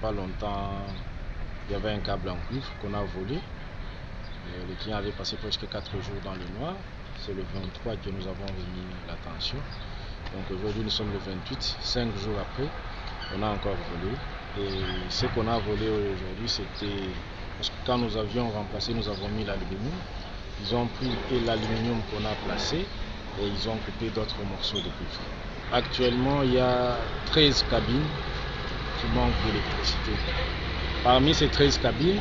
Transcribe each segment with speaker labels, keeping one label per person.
Speaker 1: pas longtemps, il y avait un câble en cuivre qu'on a volé. Le client avait passé presque 4 jours dans le noir. C'est le 23 que nous avons remis l'attention. Donc aujourd'hui nous sommes le 28, 5 jours après, on a encore volé. Et ce qu'on a volé aujourd'hui, c'était parce que quand nous avions remplacé, nous avons mis l'aluminium. Ils ont pris l'aluminium qu'on a placé et ils ont coupé d'autres morceaux de cuivre. Actuellement, il y a 13 cabines qui manquent d'électricité. Parmi ces 13 cabines,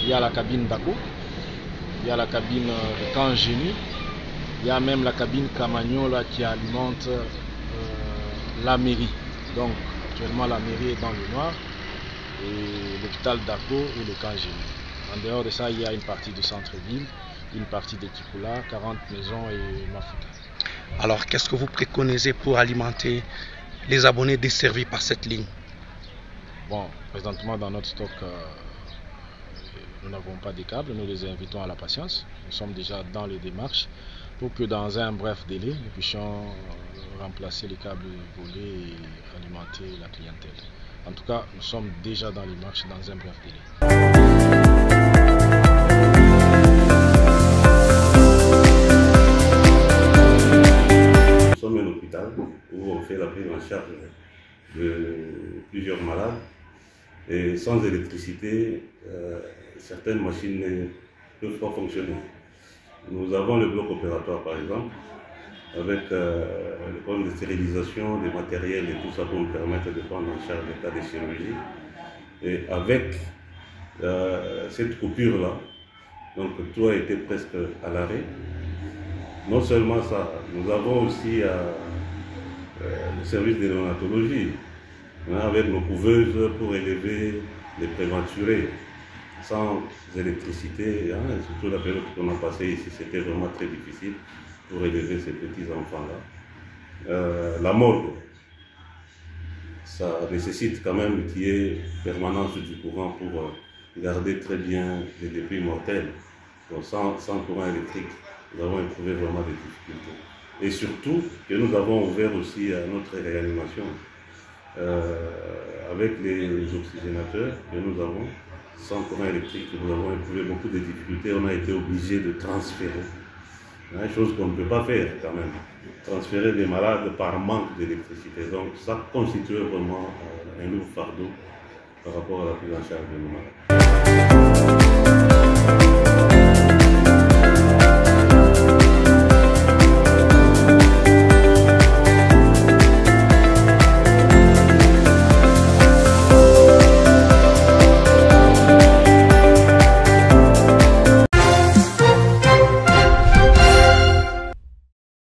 Speaker 1: il y a la cabine d'Ako, il y a la cabine de Kangénie, il y a même la cabine Camagnola qui alimente la mairie. Donc actuellement la mairie est dans le noir et l'hôpital d'Ako et le Kangénie. En dehors de ça, il y a une partie du centre-ville, une partie de Kikula, 40 maisons et Mafuta.
Speaker 2: Alors qu'est-ce que vous préconisez pour alimenter les abonnés desservis par cette ligne?
Speaker 1: Bon, présentement dans notre stock, nous n'avons pas de câbles, nous les invitons à la patience. Nous sommes déjà dans les démarches pour que dans un bref délai, nous puissions remplacer les câbles volés et alimenter la clientèle. En tout cas, nous sommes déjà dans les marches dans un bref délai.
Speaker 3: Nous sommes un hôpital où on fait la prise en charge de plusieurs malades et sans électricité, certaines machines ne peuvent pas fonctionner. Nous avons le bloc opératoire par exemple, avec le problème de stérilisation, des matériels et tout ça pour nous permettre de prendre en charge les cas de chirurgie. Et avec cette coupure-là, donc tout a été presque à l'arrêt. Non seulement ça, nous avons aussi le service de néonatologie, avec nos couveuses pour élever les prématurés. Sans électricité, surtout la période qu'on a passée ici, c'était vraiment très difficile pour élever ces petits enfants-là. La morgue, ça nécessite quand même qu'il y ait permanence du courant pour garder très bien les débris mortels. Donc sans courant électrique, nous avons éprouvé vraiment des difficultés. Et surtout que nous avons ouvert aussi notre réanimation avec les oxygénateurs que nous avons. Sans courant électrique, nous avons éprouvé beaucoup de difficultés. On a été obligé de transférer, chose qu'on ne peut pas faire quand même. Transférer des malades par manque d'électricité. Donc ça constitue vraiment un lourd fardeau par rapport à la prise en charge de nos malades.